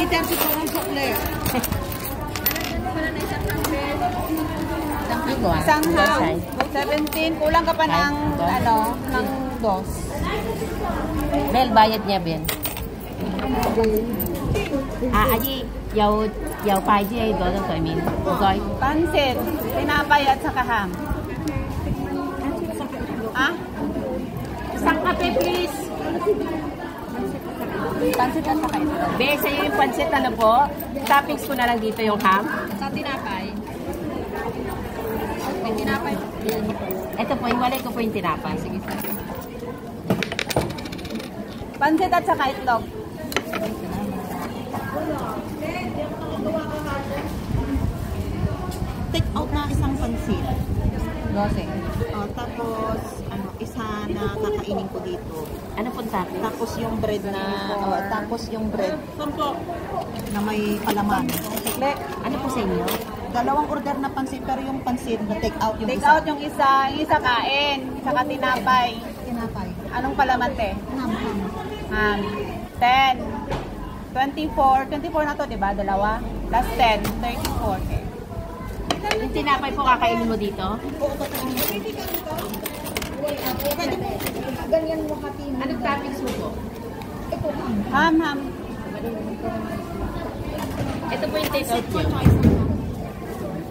30 po ng sukle. Isang ham. 17. Kulang ka pa ng, ng dos. Bel, bayad niya, Ben. Aji, yaw pa ji ay doon ko, I mean. Goy. Pansit. Tinapay at saka ham. Isang kape, please. Pansit at saka ito. Be, sa'yo yung pansit, ano po? Toppings ko na lang dito yung ham. Sa tinapay. May tinapay. Ito po, iwalay ko po yung tinapay. Sige. Pansit at saka itlog. Take out na isang pansit. 12. Tapos, isa na kakainin ko dito. Ano po toppings? Tapos yung bread na, na may palaman. Ano po sa inyo? Dalawang order na pansit, pero yung pansit na take out yung Take isa. out yung isa kain. Saka tinapay. Tinapay. Anong palaman, te? Ham. 10. 24. 24 na to, di ba? Dalawa. Plus 10. 34. Okay. Yung tinapay po kakainin mo dito? Ganyan mo katin. Anong toppings mo po? Ham. Ito po yung taste out nyo.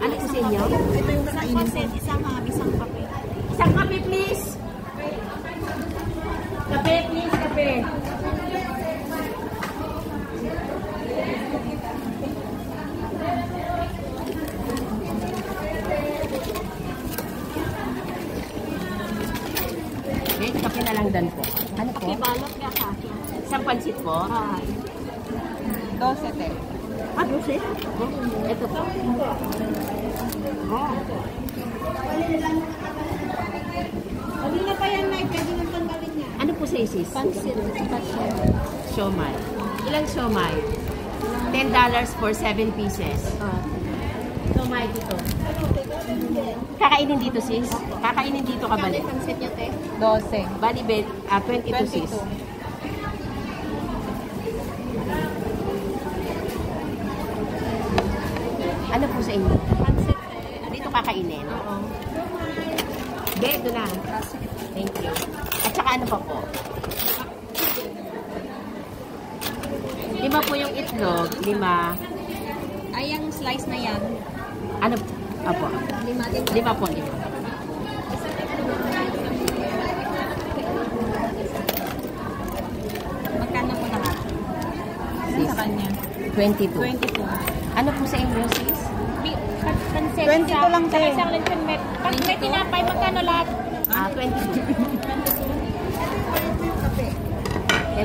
Ano po sa inyo? Ito yung kakainin ko. Isang kape. Isang kape, please! Kape, please, kape. Okay, kape na lang dan po. Ano po? Balot ka ka. Isang pansit po? 12, te. 12? Ito po. Kanina pa yan, Nay. Pwede nang tanggalin niya. Ano po sa isis? Pansit. Siomay. Ilang siomay? $10 for 7 pieces. Siomay dito. Kakainin dito, sis? Kakainin dito ka balik? Pansit niya, te? 12. Bali, 22, sis. 22. Ano po sa inyo? Pansit, Dito kakainin? Oo. Dito na. Thank you. At saka ano pa po? 5 po yung itlog. 5. Ay, yung slice na yan. Ano? Apo. 5 din. 5 po. 5. Magkano po lahat? Sis. Sa kanya. 22. 22. Ano po sa inyo, sis? Pansit. 22 lang, te. Pag may tinapay, magkano lahat? 22. $10.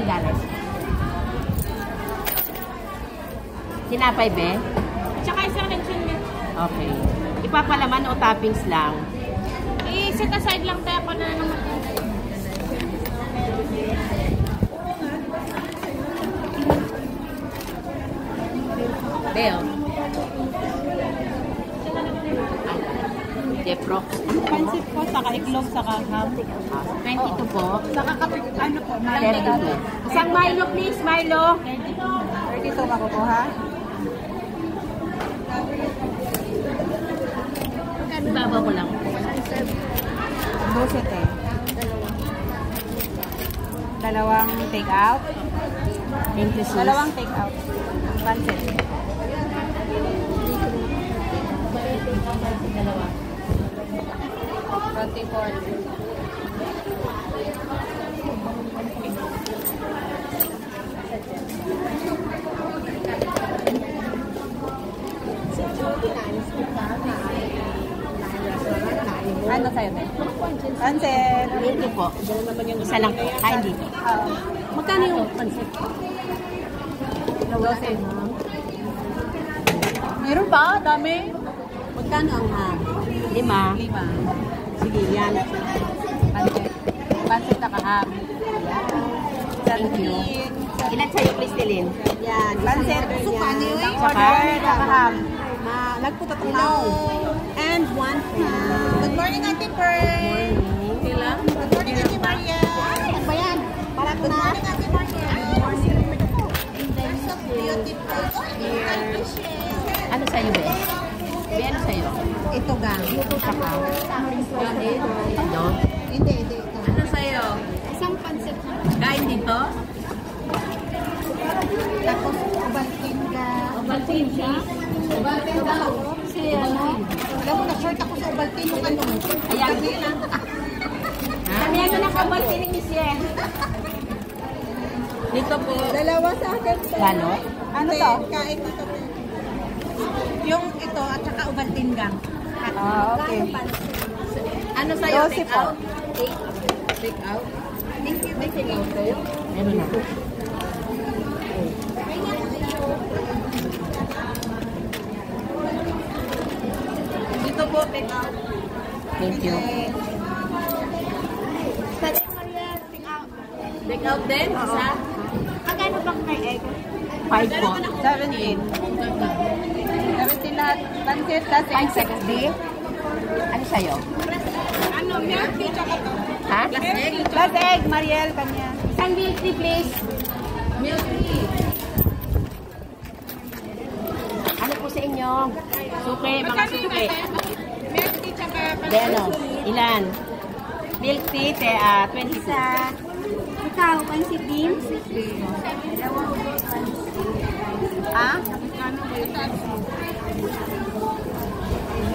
Tinapay, be? Tsaka isang lechon meat. Okay. Ipapalaman o toppings lang? I-set aside lang tayo ako na naman. Beo. Deprox. Pansit po, saka itlog, saka ham. 22 po. Saka kape, ano po? 32. Isang Milo, please. Milo. 32 makukuha. Ibabaw ko lang. 12, te. Dalawang take out. Thank you, sis. Dalawang take out. Pansit. Dalawa. 24. Ano sa'yo, te? Pansit. Thank you po. Isa lang po. Kain dito. Magkano yung pansit? 12. Meron pa? Dami. Magkano ang ham? 5. 5. Sige, yan. Pansit. Pansit na kaham. Thank you. Ilan sa'yo, please, Tilin? Yan. Pansit. Saka? Order na kaham. Nagputataw. And 1 pound. Good morning, Ate Pearl. Sila? Good morning, Ate Maria. Ano ba yan? Good morning, Ate Maria. Good morning. So cute. Cheers. Ano sa'yo, Be? Be, ano sa'yo? Ito gang. Saka. No? Hindi, ito. Ano sa'yo? Isang pansit na. Kain dito? Tapos, Ovaltine-ga. Ovaltine siya? Ovaltine daw. Si ano? Alam mo, na-short ako sa Ovaltine nung ano. Ayan. Kami ano na Ovaltine ni Michelle. Dito po. Dalawa sa akin. Gano? Ano to? Kain dito. Yung ito at saka Ovaltine gang. Ah, okay. Ano sa'yo? 12 Take po. out? Take out? Thank you. May take out sa'yo? Meron na. Dito po, take out. Thank you. Take out din? Isa? Magkano bang may egg? 5 po. 17. 17 lahat. Pancit, tas 5 seconds. Di? Ano sa'yo? Ano, milk tea tsaka to. Ha? Plus egg? plus egg, Mariel, kanya. Isang milk tea, please. Milk tea. Ano po sa inyo? Suke, mga suke. Milk tea tsaka De, ano? Ilan? Milk tea, 20 sa... Ikaw, pancit beans? Ha? Ano ba ito?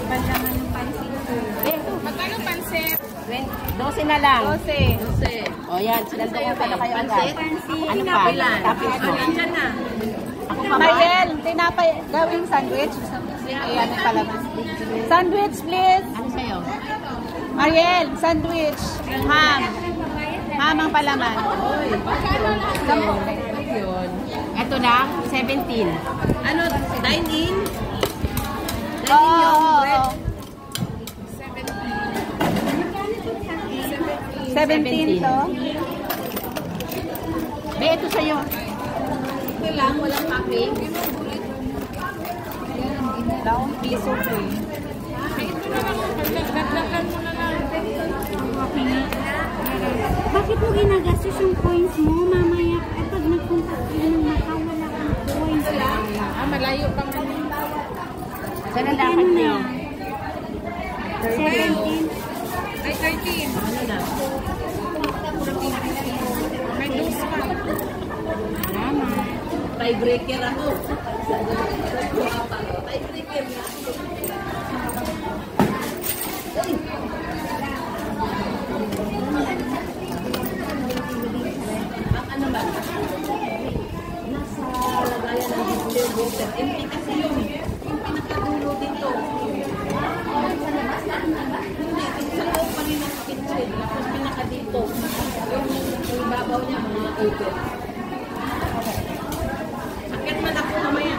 Palaman yung pancit ko. Eh, Magkano pancit? 12 na lang. 12. 12. O yan, sinandayan pa na kayo agad. Pancit. Ano pa? Tapos mo. Ako pa ba? Mariel, tinapay, gawing sandwich. Ayan, yung palaman. Sandwich, please. Ano sa'yo? Mariel, sandwich. Ham. Ham ang palaman. Sampo. Yun. Ito lang, 17. Ano, dine-in? Oo, Dine-in yung oo, bread. oo. 17 to. Be, ito sa'yo. Ito lang, walang topping. Daong piso to eh. Bakit mo ginagastos yung coins mo? Mamaya, pag nagpunta kayo ng Macau, wala kang coins. Malayo pa man. Saan ang dapat niyo? 17. Ay, 13. Ano na? May dos pa. Salamat. Tiebreaker ako. Tiebreaker na. Ano ba? Nasa lagayan ng display water. Empty kasi yun. Yung pinakadulo dito. Hindi, sa loob pa rin ng kitchen. Tapos pinaka dito. Yung babaw niya, mga open. Akit man ako mamaya.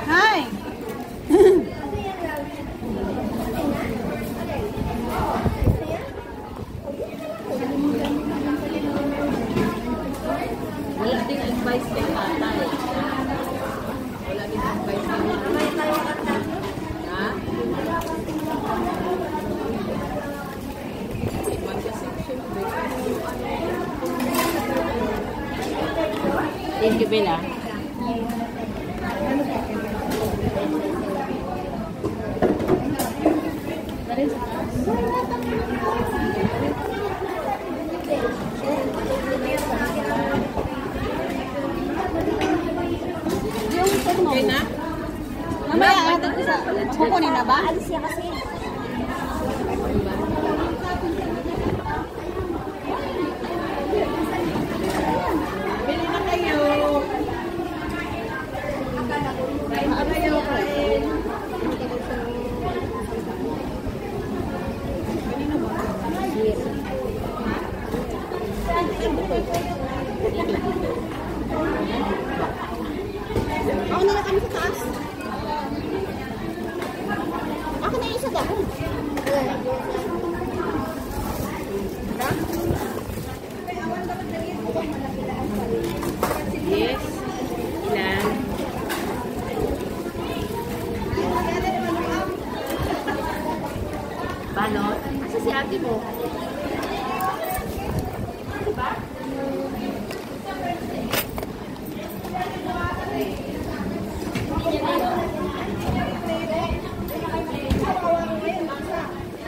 Hi! Wala din advice kay tatay. Wala din advice kay tatay. Ha? Thank you, Bella. Okay na? Mamaya, kukunin na ba? Alis siya kasi. Bili na kayo. Kain na kayo. Kain. Ako na lang kami sa taas. Ako na yung isa daw. Yes. Ilan? Balot? Asa si ate mo? Diba?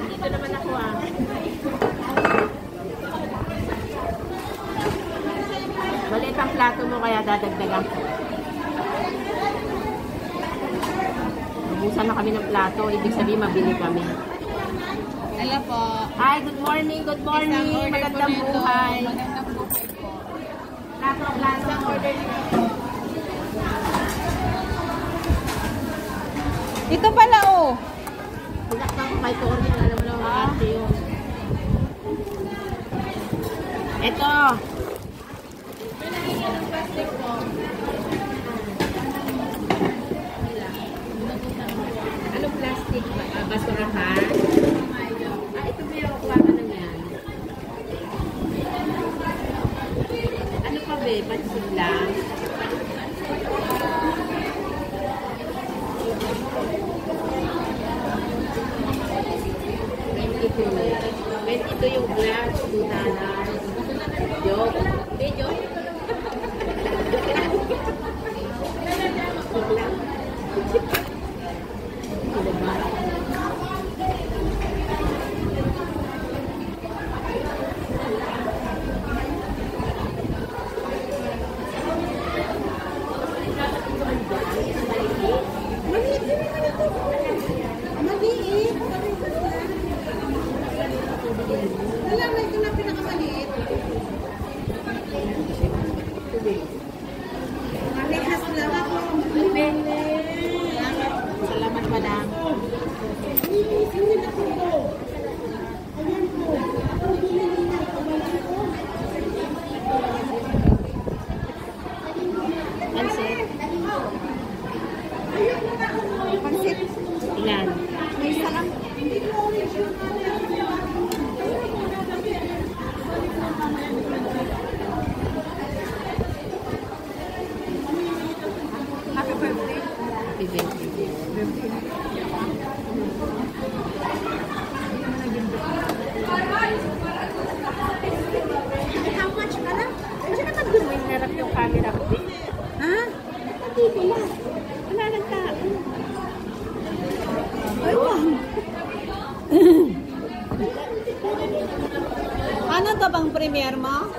Dito naman ako ah. Maliit ang plato mo kaya dadagdagan ko. Ubusan na kami ng plato, ibig sabihin mabili kami. Hello po. Hi, good morning, good morning. Magandang buhay. Magandang buhay po. Plato. Order nito. Ito pala oh. Pagkakta ko kay Torian, alam mo lang ang ate yun. Ito. Anong plastic? Basurahan? Ito may kuha ka na yan. Ano pa ba? Pansin lang? Ito yung glass, $2. Joke. Hindi, joke. Wala na ito na pinakamaliit. Malikas lang ako. Salamat, madam. Pansit. Pansit. Ilan? May isa lang. Happy birthday. Happy birthday. How much ka na? Diyan naman doon. May narap yung camera ko. Ha? Dito lang. Wala nang tao. Ay, wow. Ano to bang premiere mo?